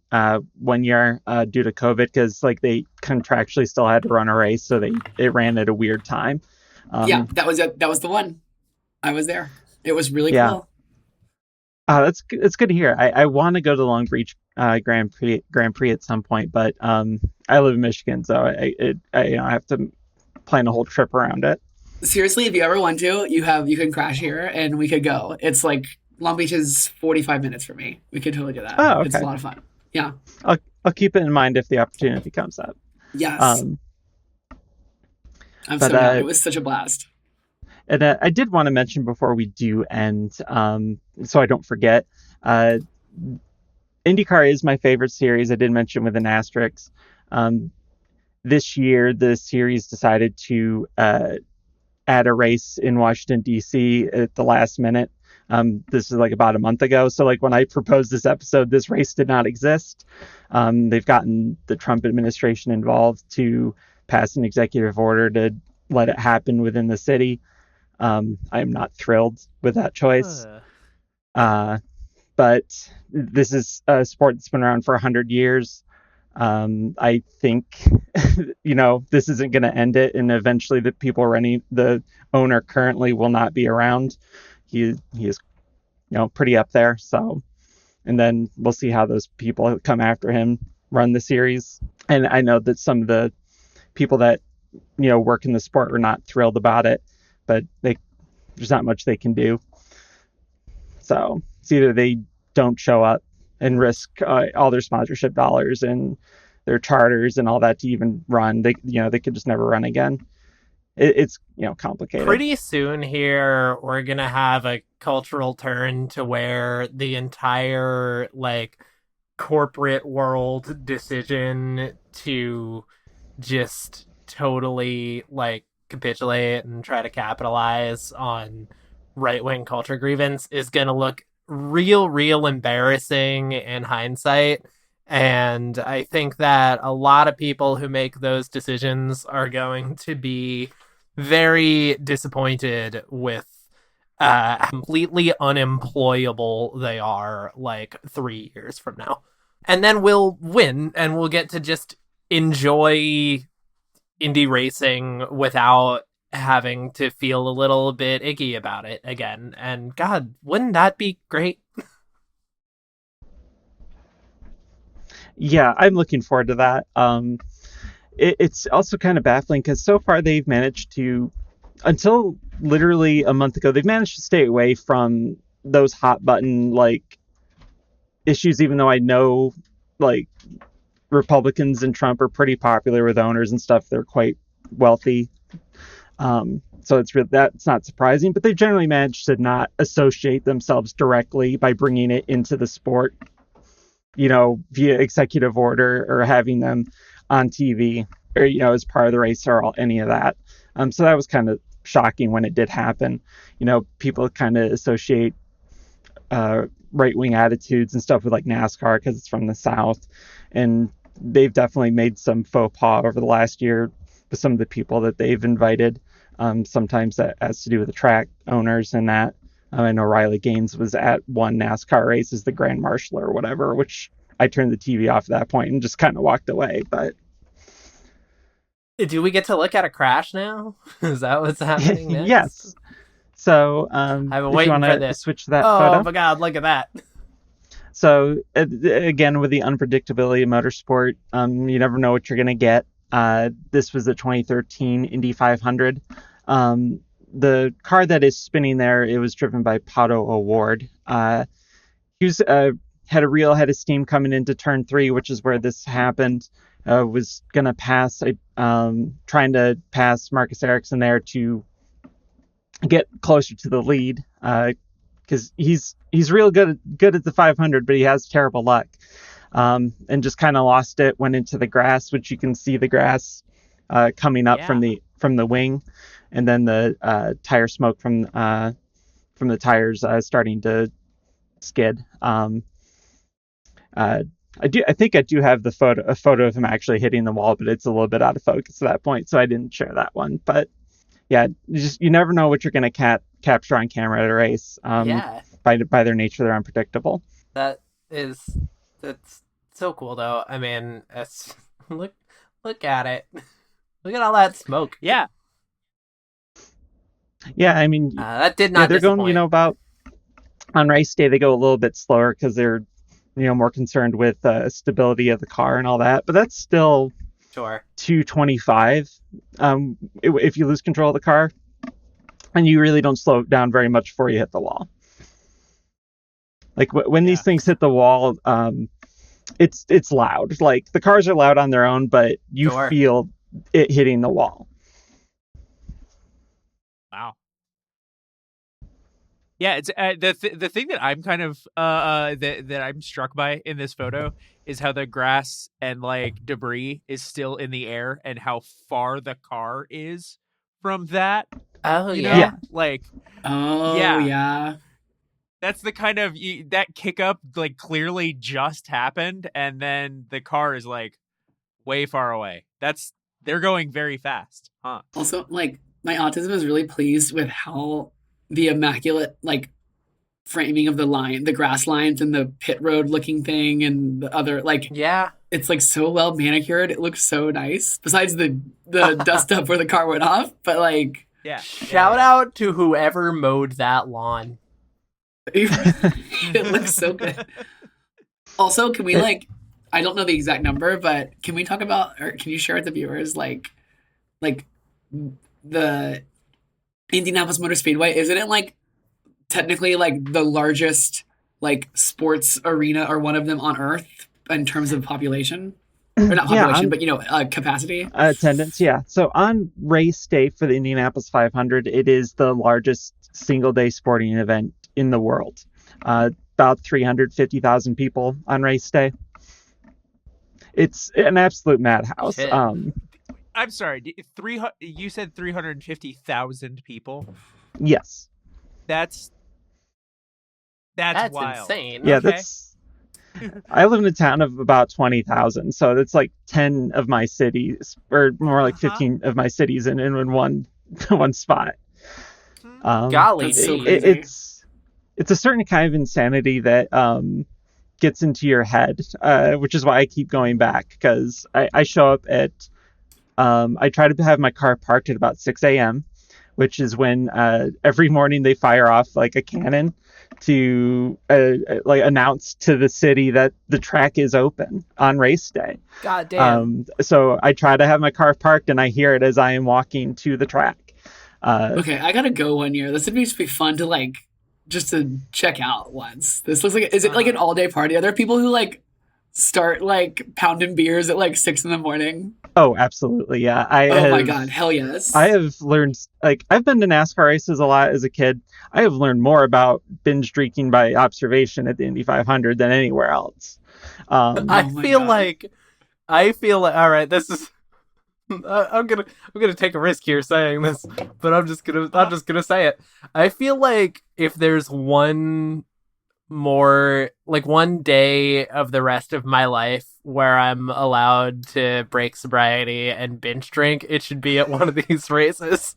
year due to COVID because like they contractually still had to run a race, so it ran at a weird time. Yeah, that was it. That was the one. I was there. It was really cool. That's good to hear. I want to go to the Long Beach Grand Prix at some point, but I live in Michigan, so I have to plan a whole trip around it. Seriously, if you ever want to, you can crash here and we could go. It's like Long Beach is 45 minutes for me. We could totally do that. Oh, It's a okay. lot of fun. Yeah. I'll keep it in mind if the opportunity comes up. Yes. Um, I'm but so down. It was such a blast. and I did want to mention before we do end, so I don't forget. IndyCar is my favorite series. I did mention with an asterisk. This year, the series decided to add a race in Washington, D.C. at the last minute. This is like about a month ago. So like when I proposed this episode, this race did not exist. They've gotten the Trump administration involved to pass an executive order to let it happen within the city. I am not thrilled with that choice. But this is a sport that's been around for 100 years. I think, this isn't going to end it. And eventually the owner currently will not be around. He is, pretty up there. So, and then we'll see how those people that come after him run the series. And I know that some of the people that, work in the sport are not thrilled about it, but there's not much they can do. So it's either they don't show up and risk all their sponsorship dollars and their charters and all that to even run. They could just never run again. It's complicated. Pretty soon here, we're gonna have a cultural turn to where the entire corporate world decision to just totally capitulate and try to capitalize on right-wing culture grievance is gonna look real embarrassing in hindsight. And I think that a lot of people who make those decisions are going to be very disappointed with completely unemployable they are 3 years from now. And then we'll win and we'll get to just enjoy Indy racing without having to feel a little bit icky about it again. And God, wouldn't that be great? Yeah, I'm looking forward to that. It's also kind of baffling because so far they've managed to, until literally a month ago, they've managed to stay away from those hot button issues, even though I know Republicans and Trump are pretty popular with owners and stuff. They're quite wealthy. So that's not surprising, but they've generally managed to not associate themselves directly by bringing it into the sport, via executive order or having them on TV or, as part of the race or any of that. So that was kind of shocking when it did happen. People kind of associate right-wing attitudes and stuff with NASCAR because it's from the South. And they've definitely made some faux pas over the last year with some of the people that they've invited. Sometimes that has to do with the track owners and that. I know Riley Gaines was at one NASCAR race as the Grand Marshal or whatever, which I turned the TV off at that point and just kind of walked away. But do we get to look at a crash now? Is that what's happening next? Yes. So I've been waiting for this. Switch to that photo. Oh my God, look at that. So again, with the unpredictability of motorsport, you never know what you're going to get. This was the 2013 Indy 500. The car that is spinning there, it was driven by Pato O'Ward. He was had a real head of steam coming into turn 3, which is where this happened. Was gonna pass, trying to pass Marcus Ericsson there to get closer to the lead, because he's real good at the 500, but he has terrible luck, and just kind of lost it. Went into the grass, which you can see the grass coming up from the wing, and then the tire smoke from the tires starting to skid. I think I do have a photo of him actually hitting the wall, but it's a little bit out of focus at that point, so I didn't share that one. But yeah, you never know what you're going to capture on camera at a race. By their nature, they're unpredictable. That's so cool, though. I mean, look at it. Look at all that smoke. Yeah. Yeah, I mean, that did not. Yeah, they're going, about on race day. They go a little bit slower because they're, more concerned with stability of the car and all that. But that's still sure 225. If you lose control of the car, and you really don't slow it down very much before you hit the wall. Like when these things hit the wall, it's loud. Like the cars are loud on their own, but you feel it hitting the wall. Wow. Yeah, it's the thing that I'm kind of that I'm struck by in this photo is how the grass and like debris is still in the air and how far the car is from that. Oh yeah. Like yeah. That's the kind of that kick up like clearly just happened, and then the car is like way far away. They're going very fast, huh? Also, like my autism is really pleased with how the immaculate like framing of the grass lines and the pit road looking thing and the other it's like so well manicured. It looks so nice. Besides the dust up where the car went off, but like shout out to whoever mowed that lawn. It looks so good. Also, can we I don't know the exact number, but can we talk about, or can you share with the viewers like the Indianapolis Motor Speedway? Isn't it like technically like the largest like sports arena or one of them on Earth in terms of population? Or not population, but capacity. Attendance, yeah. So on race day for the Indianapolis 500, it is the largest single day sporting event in the world. About 350,000 people on race day. It's an absolute madhouse. I'm sorry, you said 350,000 people? Yes. That's wild. Insane. Yeah, okay. I live in a town of about 20,000, so that's like 10 of my cities, or more like 15 of my cities in one spot. Golly, so it's a certain kind of insanity that gets into your head, which is why I keep going back, because I show up at I try to have my car parked at about 6 a.m., which is when every morning they fire off like a cannon to like announce to the city that the track is open on race day. God damn. So I try to have my car parked, and I hear it as I am walking to the track. Okay, I gotta go one year. This would be fun to like just to check out once. This looks like, is it like an all day party? Are there people who like start like pounding beers at like 6 a.m? Oh, absolutely, yeah. My god, hell yes. I have learned, like, I've been to NASCAR races a lot as a kid. I have learned more about binge drinking by observation at the Indy 500 than anywhere else. I feel like all right, this is I'm gonna take a risk here saying this, but I'm just gonna say it. I feel like if there's one day of the rest of my life where I'm allowed to break sobriety and binge drink, it should be at one of these races.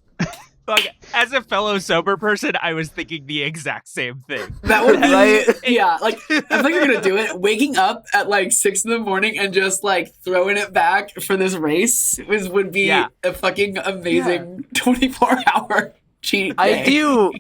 As a fellow sober person, I was thinking the exact same thing. That would be, yeah, like, I think you're going to do it. Waking up at like 6 a.m. and just like throwing it back for this race would be a fucking amazing 24-hour cheat day.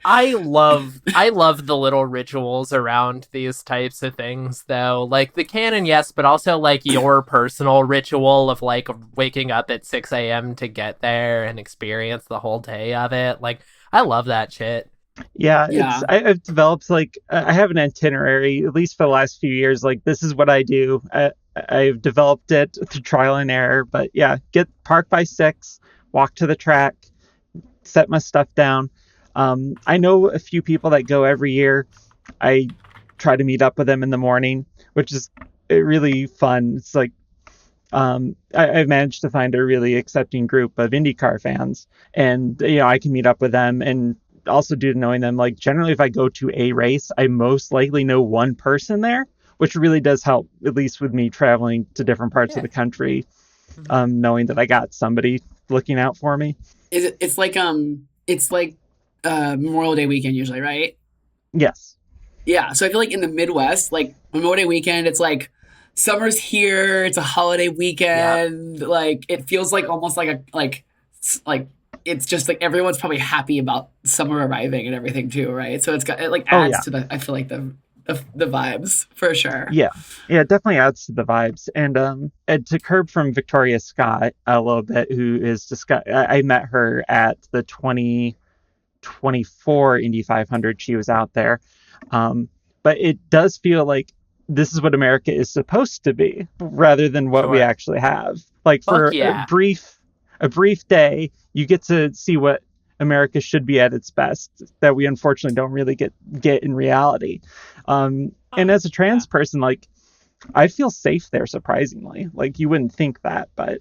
I love the little rituals around these types of things, though. Like the canon, yes, but also like your personal ritual of like waking up at 6 a.m. to get there and experience the whole day of it. Like, I love that shit. Yeah. I've developed like I have an itinerary, at least for the last few years. Like, this is what I do. I've developed it through trial and error. But yeah, get parked by 6, walk to the track, set my stuff down. I know a few people that go every year. I try to meet up with them in the morning, which is really fun. It's like I've managed to find a really accepting group of IndyCar fans, and I can meet up with them. And also due to knowing them, like generally if I go to a race, I most likely know one person there, which really does help, at least with me traveling to different parts of the country, knowing that I got somebody looking out for me. It's like Memorial Day weekend usually, right? Yes. Yeah, so I feel like in the Midwest, like Memorial Day weekend, it's like summer's here, it's a holiday weekend, like it feels like almost like it's just like everyone's probably happy about summer arriving and everything too, right? So it like adds to the, I feel like the vibes for sure. Yeah, it definitely adds to the vibes. And to curb from Victoria Scott a little bit, who is I met her at the 2024 Indy 500 she was out there. But it does feel like this is what America is supposed to be, rather than what we actually have. Like, for a brief day, you get to see what America should be at its best, that we unfortunately don't really get in reality. And as a trans person, like, I feel safe there, surprisingly. Like, you wouldn't think that, but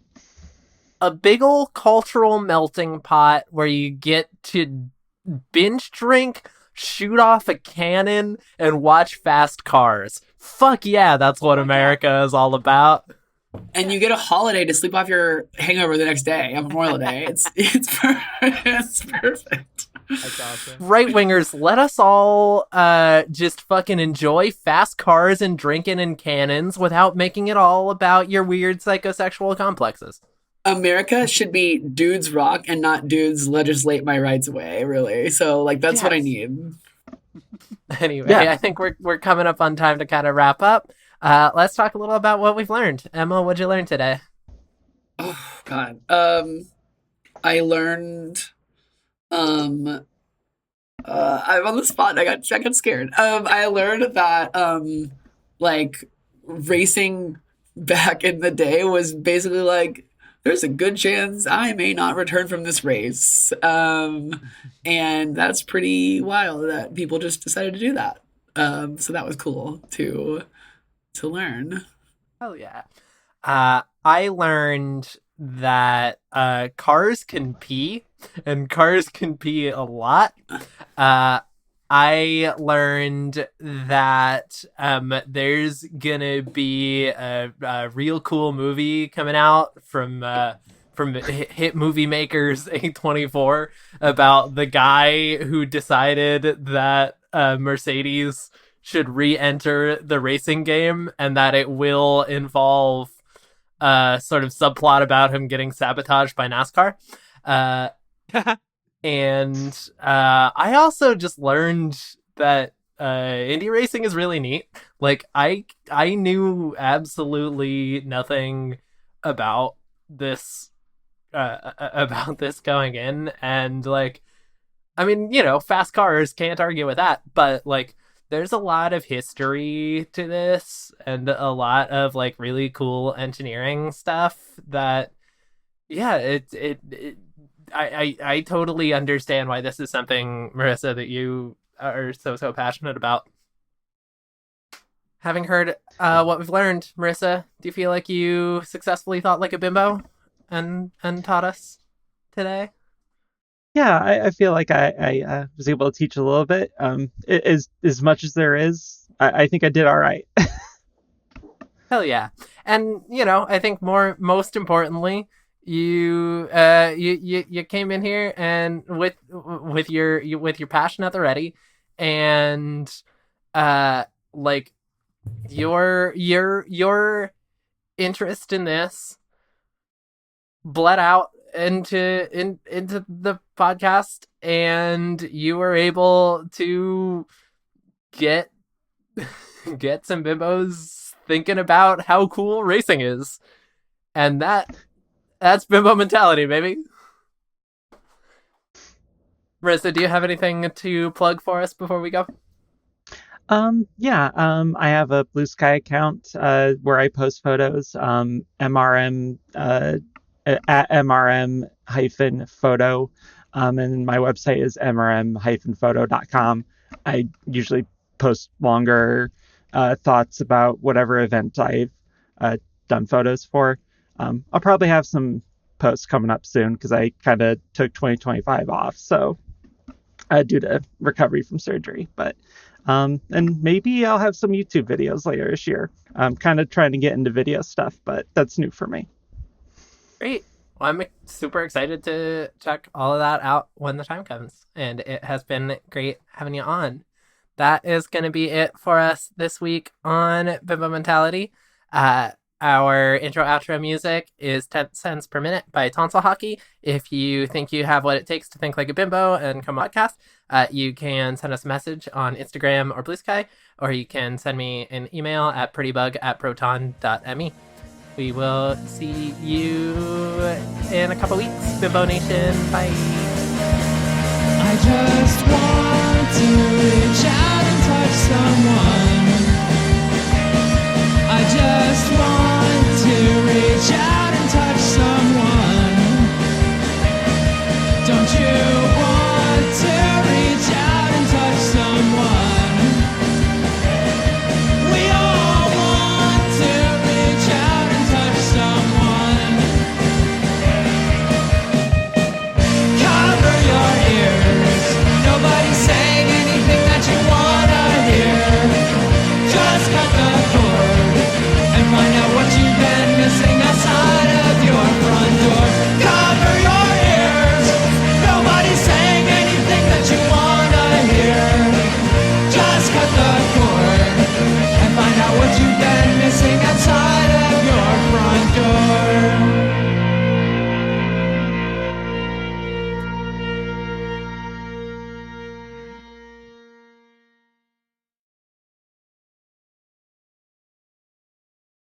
a big ol' cultural melting pot where you get to binge drink, shoot off a cannon, and watch fast cars. Fuck yeah, that's what America is all about. And you get a holiday to sleep off your hangover the next day on Memorial Day. It's perfect. That's awesome. Right-wingers, let us all just fucking enjoy fast cars and drinking and cannons without making it all about your weird psychosexual complexes. America should be dudes rock and not dudes legislate my rights away, really. So, like, that's what I need. Anyway, I think we're coming up on time to kind of wrap up. Let's talk a little about what we've learned. Emma, what'd you learn today? Oh, God. I learned... I'm on the spot. I got scared. I learned that, like, racing back in the day was basically like, there's a good chance I may not return from this race. And that's pretty wild that people just decided to do that. So that was cool to learn. Oh, yeah. I learned that cars can pee, and cars can pee a lot. I learned that there's gonna be a real cool movie coming out from hit movie makers A24 about the guy who decided that Mercedes should re-enter the racing game, and that it will involve sort of subplot about him getting sabotaged by NASCAR. And I also just learned that Indy racing is really neat. Like, I knew absolutely nothing about this going in, and like, I mean, you know, fast cars, can't argue with that, but like, there's a lot of history to this and a lot of like really cool engineering stuff that, yeah, I totally understand why this is something, Marisa, that you are so passionate about. Having heard what we've learned, Marisa, do you feel like you successfully thought like a bimbo and taught us today? Yeah, I feel like I was able to teach a little bit. As much as there is, I think I did all right. Hell yeah. And, you know, I think most importantly, you came in here and with your passion at the ready, and like your interest in this bled out into the podcast, and you were able to get some bimbos thinking about how cool racing is, and that's Bimbo Mentality, baby. Marisa, do you have anything to plug for us before we go? I have a Blue Sky account where I post photos. MRM at MRM-photo. And my website is mrm-photo.com. I usually post longer thoughts about whatever event I've done photos for. I'll probably have some posts coming up soon because I kind of took 2025 off, so due to recovery from surgery. But and maybe I'll have some YouTube videos later this year. I'm kind of trying to get into video stuff, but that's new for me. Great. Well, I'm super excited to check all of that out when the time comes, and it has been great having you on. That is going to be it for us this week on Bimbo Mentality. Our intro outro music is 10 cents per minute by Tonsil Hockey. If you think you have what it takes to think like a bimbo and come on podcast, you can send us a message on Instagram or Blue Sky, or you can send me an email at prettybug@proton.me. We will see you in a couple weeks. Bimbo Nation, bye. I just